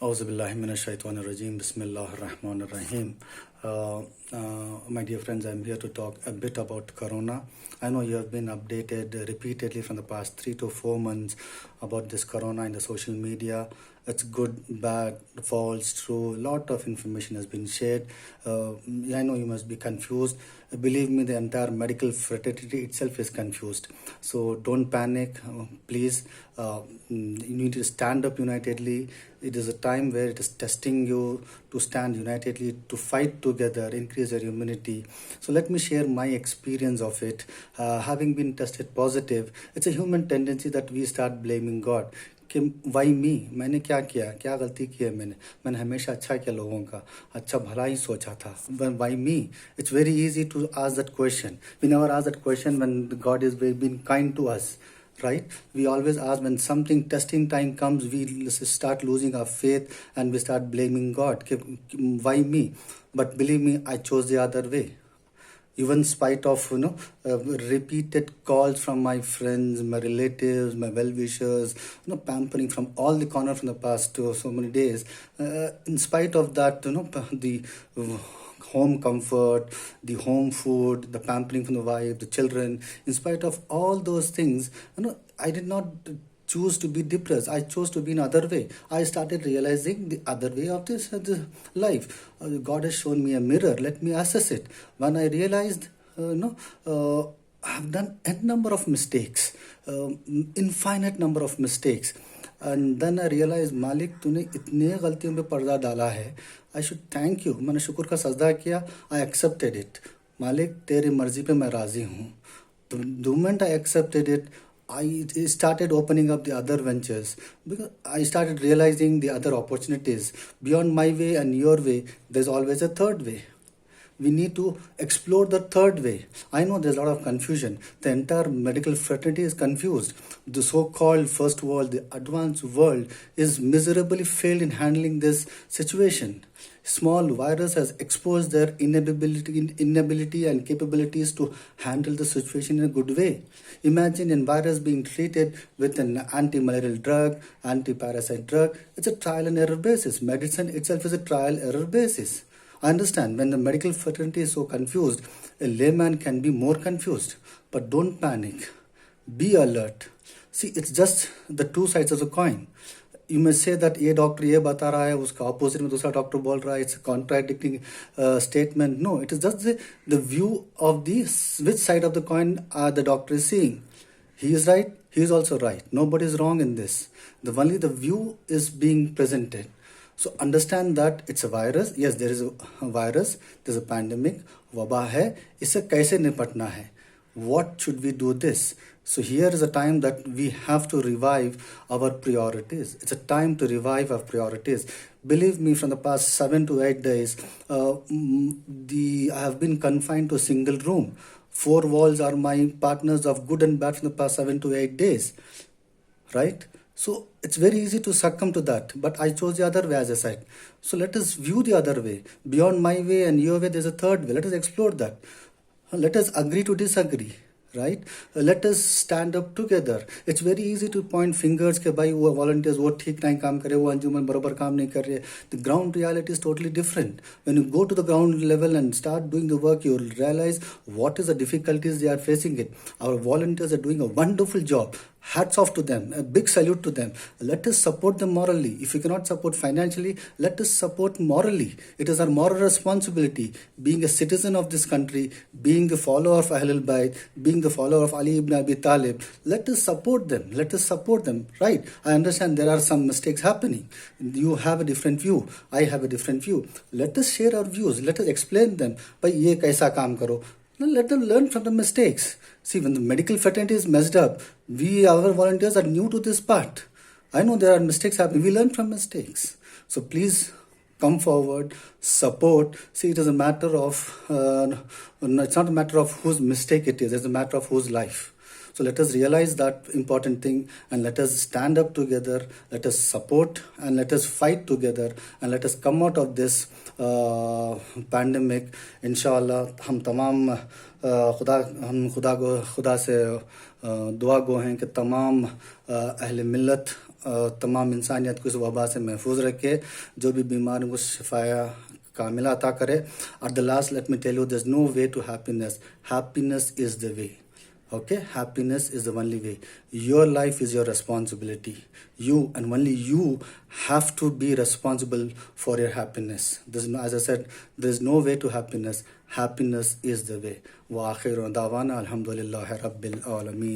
Auzubillahiminash-shaytanir-rajim. Bismillahir-rahmanir-rahim. My dear friends, I'm here to talk a bit about Corona. I know you have been updated repeatedly from the past 3 to 4 months about this Corona in the social media. It's good, bad, false, true. A lot of information has been shared. I know you must be confused. Believe me, the entire medical fraternity itself is confused. So don't panic, please. You need to stand up unitedly. It is a time where it is testing you to stand unitedly, to fight together, increase your immunity. So let me share my experience of it. Having been tested positive, it's a human tendency that we start blaming God. कि why me, मैंने क्या किया, क्या गलती की है मैंने हमेशा अच्छा किया, लोगों का अच्छा भला ही सोचा था. Why me? It's very easy to ask that question. We never ask that question when God is been kind to us, right? We always ask when something testing time comes, we start losing our faith and we start blaming God. Why me? But believe me, I chose the other way. Even in spite of repeated calls from my friends, my relatives, my well-wishers, pampering from all the corner from the past so many days, in spite of that, the home comfort, the home food, the pampering from the wife, the children, in spite of all those things, I did not choose to be depressed. I chose to be in other way. I started realizing the other way of this life. God has shown me a mirror. Let me assess it. When I realized, I've done n number of mistakes, infinite number of mistakes. And then I realized, Malik, तूने इतने गलतियों पे पर्दा डाला है. I should thank you. मैंने शुक्र का सजदा किया. I accepted it. Malik, तेरी मर्जी पे मैं राजी हूँ. The moment I accepted it, I started opening up the other ventures because I started realizing the other opportunities. Beyond my way and your way, there's always a third way. We need to explore the third way. I know there's a lot of confusion. The entire medical fraternity is confused. The so-called first world, the advanced world, is miserably failed in handling this situation. Small virus has exposed their inability and capabilities to handle the situation in a good way. Imagine a virus being treated with an anti-malarial drug, anti-parasite drug. It's a trial and error basis. Medicine itself is a trial error basis. I understand when the medical fraternity is so confused, a layman can be more confused. But don't panic. Be alert. See, it's just the two sides of the coin. You may say that ये doctor ये बता रहा है, उसका opposite में दूसरा doctor बोल रहा है. It's a contradicting statement. No, it is just the view of which side of the coin the doctor is seeing. He is right. He is also right. Nobody is wrong in this. Only the view is being presented. So understand that it's a virus. Yes, there is a virus. There's a pandemic. वबा है. इससे कैसे निपटना है? What should we do this? So here is a time that we have to revive our priorities. It's a time to revive our priorities. Believe me, from the past 7 to 8 days, I have been confined to a single room. 4 walls are my partners of good and bad from the past 7 to 8 days. Right? So it's very easy to succumb to that. But I chose the other way, as I said. So let us view the other way. Beyond my way and your way, there's a third way. Let us explore that. Let us agree to disagree. Right? Let us stand up together. It's very easy to point fingers कि भाई वो volunteers वो ठीक नहीं काम करे, वो अंजुमन बराबर काम नहीं कर रहे. The ground reality is totally different. When you go to the ground level and start doing the work, you will realize what is the difficulties they are facing it. Our volunteers are doing a wonderful job. Hats off to them. A big salute to them. Let us support them morally. If we cannot support financially, let us support morally. It is our moral responsibility. Being a citizen of this country, being the follower of Ahlul Bayt, being the follower of Ali ibn Abi Talib, let us support them. Let us support them. Right? I understand there are some mistakes happening. You have a different view. I have a different view. Let us share our views. Let us explain them. Bhai, ye kaisa kaam karo. Let them learn from the mistakes. See, when the medical fraternity is messed up, our volunteers are new to this part. I know there are mistakes happening. We learn from mistakes. So please come forward, support. See, it is a matter of, it's not a matter of whose mistake it is. It's a matter of whose life. So let us realize that important thing and let us stand up together, let us support and let us fight together and let us come out of this pandemic. Inshallah, हम तमाम खुदा से दुआ गो हैं कि तमाम अहले मिल्लत तमाम इंसानियत को इस वबा से महफूज रखे, जो भी बीमार को शिफाया कामिला अता करे. At the last, let me tell you, there's no way to happiness. Happiness is the way. Okay, happiness is the only way. Your life is your responsibility. You and only you have to be responsible for your happiness. There's no, as I said, there's no way to happiness. Happiness is the way. Wa akhiru dawana alhamdulillahi rabbil alamin.